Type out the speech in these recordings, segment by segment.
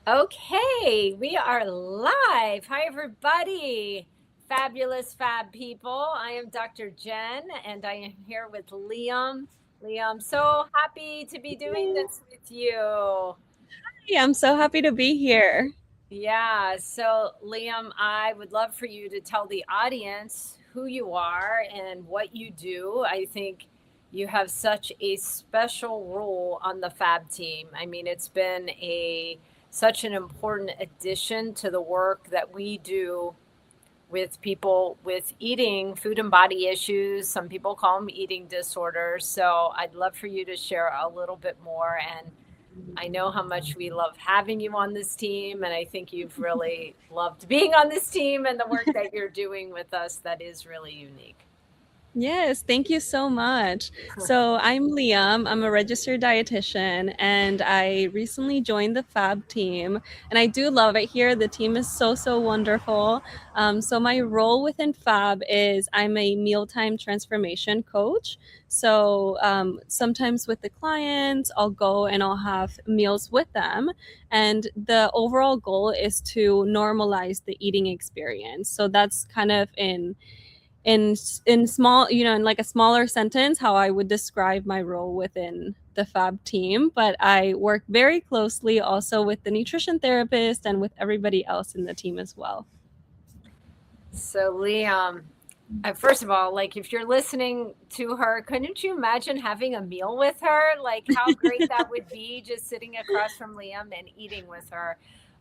Okay, we are live. Hi, everybody. Fabulous Fab people. I am Dr. Jen, and I am here with Liam. Liam, so happy to be doing Hey, this with you. I'm so happy to be here. Yeah, so Liam, I would love for you to tell the audience who you are and what you do. I think you have such a special role on the Fab team. I mean, it's been a such an important addition to the work that we do with people with eating, food and body issues. Some people call them eating disorders. So I'd love for you to share a little bit more. And I know how much we love having you on this team, and I think you've really loved being on this team and the work that you're doing with us that is really unique. Yes, thank you so much. So, I'm Liam. I'm a registered dietitian, and I recently joined the FAB team. And I do love it here. The team is so wonderful. So, my role within FAB is I'm a mealtime transformation coach. So, sometimes with the clients, I'll go and I'll have meals with them. And the overall goal is to normalize the eating experience. So, that's kind of in small, in like a smaller sentence, how I would describe my role within the FAB team. But I work very closely also with the nutrition therapist and with everybody else in the team as well. So, Liam, first of all, like if you're listening to her, couldn't you imagine having a meal with her? Like how great that would be just sitting across from Liam and eating with her.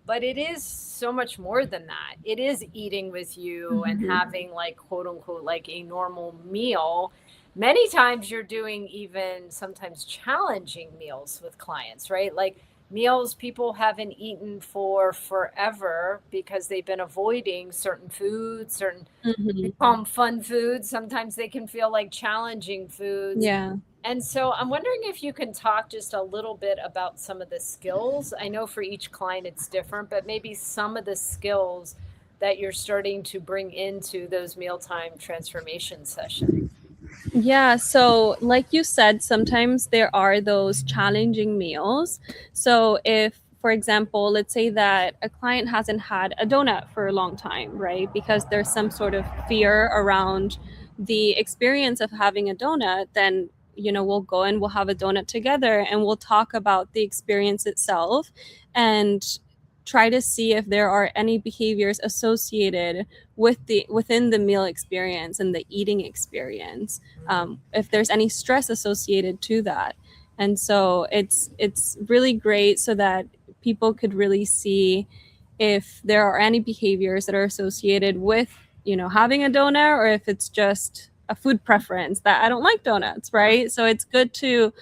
But it is so much more than that. It is eating with you and Mhm. having like quote unquote like a normal meal. Many times you're doing even sometimes challenging meals with clients, right? Like meals people haven't eaten for forever because they've been avoiding certain foods, certain we Mhm. call them fun foods. Sometimes they can feel like challenging foods. Yeah. And so I'm wondering if you can talk just a little bit about some of the skills. I know for each client it's different, but maybe some of the skills that you're starting to bring into those mealtime transformation sessions. Yeah, so like you said, sometimes there are those challenging meals. So if, for example, let's say that a client hasn't had a donut for a long time, right? Because there's some sort of fear around the experience of having a donut, then we'll go and we'll have a donut together and we'll talk about the experience itself and try to see if there are any behaviors associated within the meal experience and the eating experience, if there's any stress associated to that. And so it's really great so that people could really see if there are any behaviors that are associated with having a donut, or if it's just a food preference that I don't like donuts, right? So it's good to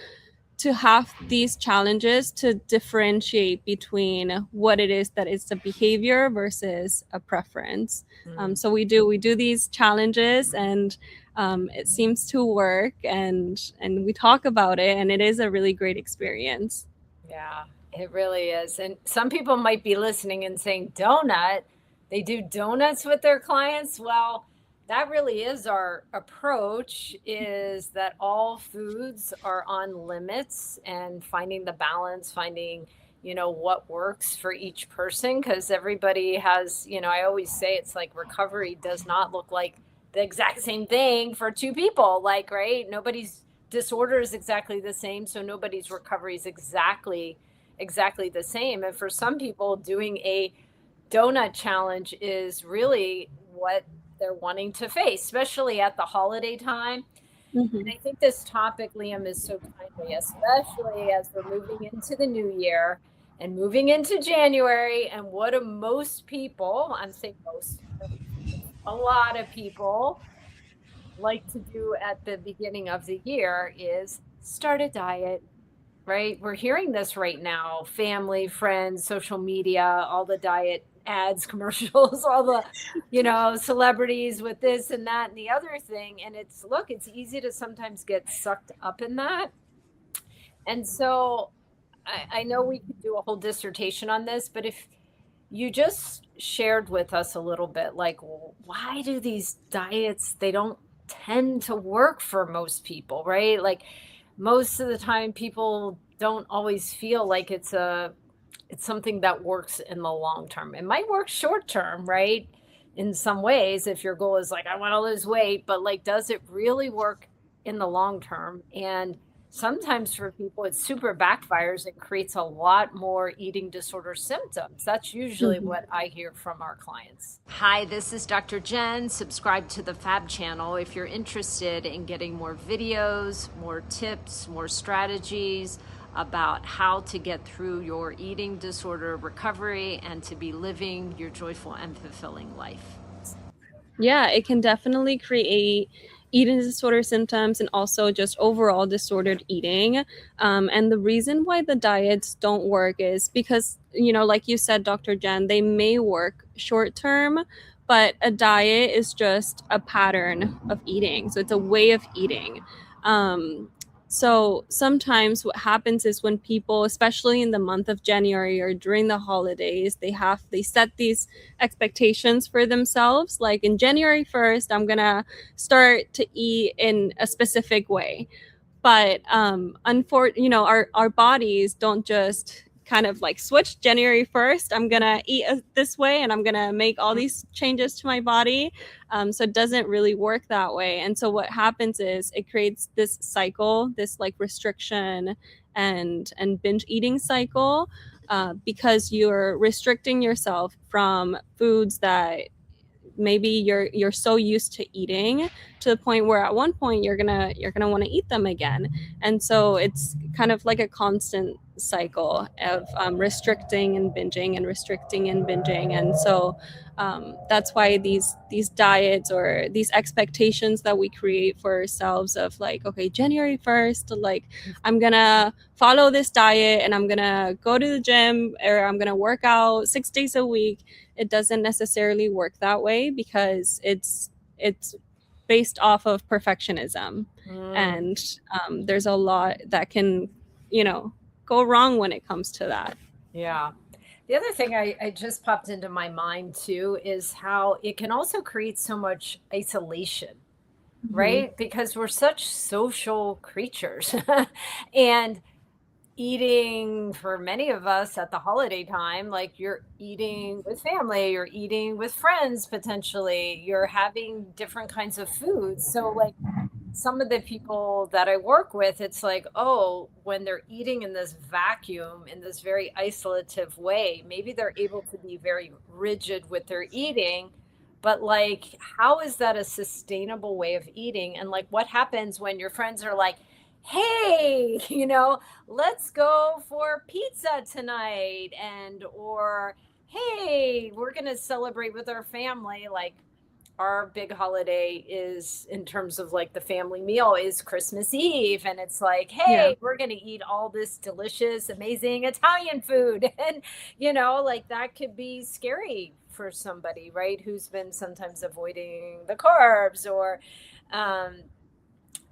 have these challenges to differentiate between what it is that is a behavior versus a preference. Mm, So we do these challenges, and it seems to work, and we talk about it, and it is a really great experience. yeah, it really is. And some people might be listening and saying, donut, they do donuts with their clients. Well, that really is our approach, is that all foods are on limits and finding the balance, finding, what works for each person. Because everybody has, I always say it's like recovery does not look like the exact same thing for two people. Like, right? Nobody's disorder is exactly the same, so nobody's recovery is exactly the same. And for some people, doing a donut challenge is really what they're wanting to face, especially at the holiday time. And Hmm. I think this topic, Liam, is so timely, especially as we're moving into the new year and moving into January. And what do most people, I'm saying most, a lot of people like to do at the beginning of the year is start a diet, right? We're hearing this right now. Family, friends, social media, all the diet ads, commercials, all the, celebrities with this and that and the other thing. And it's easy to sometimes get sucked up in that. And so I know we could do a whole dissertation on this, but if you just shared with us a little bit, like, why do these diets, they don't tend to work for most people, right? Like most of the time people don't always feel like it's something that works in the long term. It might work short term, right? In some ways, if your goal is like, I want to lose weight, but like, does it really work in the long term? And sometimes for people, it super backfires and creates a lot more eating disorder symptoms. That's usually Mhm. what I hear from our clients. Hi, this is Dr. Jen. Subscribe to the FAB channel if you're interested in getting more videos, more tips, more strategies about how to get through your eating disorder recovery and to be living your joyful and fulfilling life. Yeah, it can definitely create eating disorder symptoms and also just overall disordered eating. And the reason why the diets don't work is because, like you said, Dr. Jen, they may work short term, but a diet is just a pattern of eating. So it's a way of eating. So sometimes what happens is when people, especially in the month of January or during the holidays, they set these expectations for themselves. Like in January 1st, I'm gonna start to eat in a specific way. But our bodies don't just kind of like switch January 1st. I'm gonna eat this way, and I'm gonna make all these changes to my body. So it doesn't really work that way. And so what happens is it creates this cycle, this like restriction and binge eating cycle, because you're restricting yourself from foods that maybe you're so used to eating to the point where at one point you're gonna want to eat them again. And so it's kind of like a constant cycle of restricting and binging and restricting and binging. And so that's why these diets or these expectations that we create for ourselves of like, okay, January 1st, like I'm gonna follow this diet and I'm gonna go to the gym or I'm gonna work out 6 days a week. It doesn't necessarily work that way because it's based off of perfectionism. And there's a lot that can go wrong when it comes to that. Yeah. The other thing I just popped into my mind too is how it can also create so much isolation, Mhm. right? Because we're such social creatures. And eating for many of us at the holiday time, like you're eating with family, you're eating with friends, potentially, you're having different kinds of foods. So, like, some of the people that I work with, it's like, oh, when they're eating in this vacuum, in this very isolative way, maybe they're able to be very rigid with their eating. But, like, how is that a sustainable way of eating? And, like, what happens when your friends are like, hey, let's go for pizza tonight? Or, hey, we're going to celebrate with our family. Like, our big holiday is in terms of like the family meal is Christmas Eve. And it's like, Yeah. hey, we're going to eat all this delicious, amazing Italian food. And, like that could be scary for somebody, right? Who's been sometimes avoiding the carbs or, um,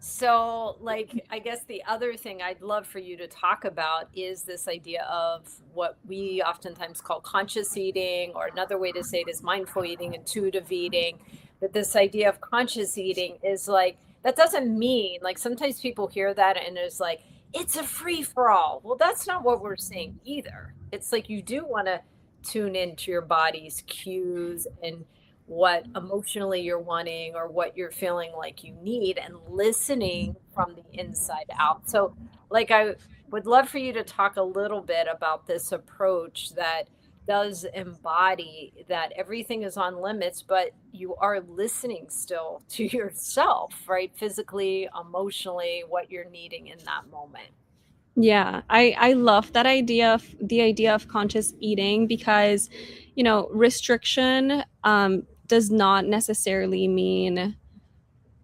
so, like, I guess the other thing I'd love for you to talk about is this idea of what we oftentimes call conscious eating, or another way to say it is mindful eating, intuitive eating. But this idea of conscious eating is like, that doesn't mean, like, sometimes people hear that and it's like, it's a free for all. Well, that's not what we're saying either. It's like you do want to tune into your body's cues and what emotionally you're wanting or what you're feeling like you need and listening from the inside out. So, like, I would love for you to talk a little bit about this approach that does embody that everything is on limits, but you are listening still to yourself, right? Physically, emotionally, what you're needing in that moment. Yeah, I love that idea of the idea of conscious eating because, restriction does not necessarily mean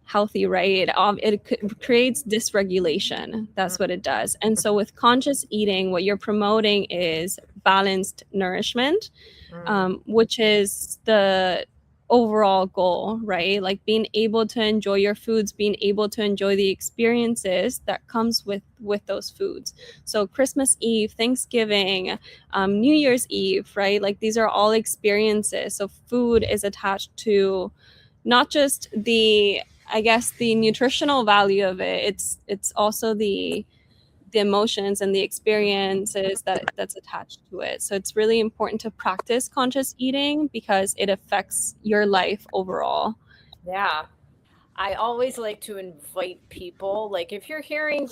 healthy, right? It creates dysregulation. That's what it does. And so with conscious eating, what you're promoting is balanced nourishment, Mm, which is the overall goal, right? Like being able to enjoy your foods, being able to enjoy the experiences that comes with those foods. So Christmas Eve, Thanksgiving, New Year's Eve, right? Like these are all experiences. So food is attached to not just the, I guess, the nutritional value of it. It's also the emotions and the experiences that's attached to it. So it's really important to practice conscious eating because it affects your life overall. Yeah. I always like to invite people, like if you're hearing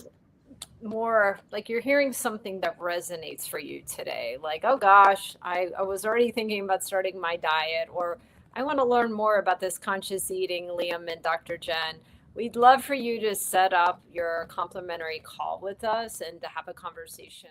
more, like you're hearing something that resonates for you today, like, oh gosh, I was already thinking about starting my diet, or I want to learn more about this conscious eating, Liam and Dr. Jen. We'd love for you to set up your complimentary call with us and to have a conversation.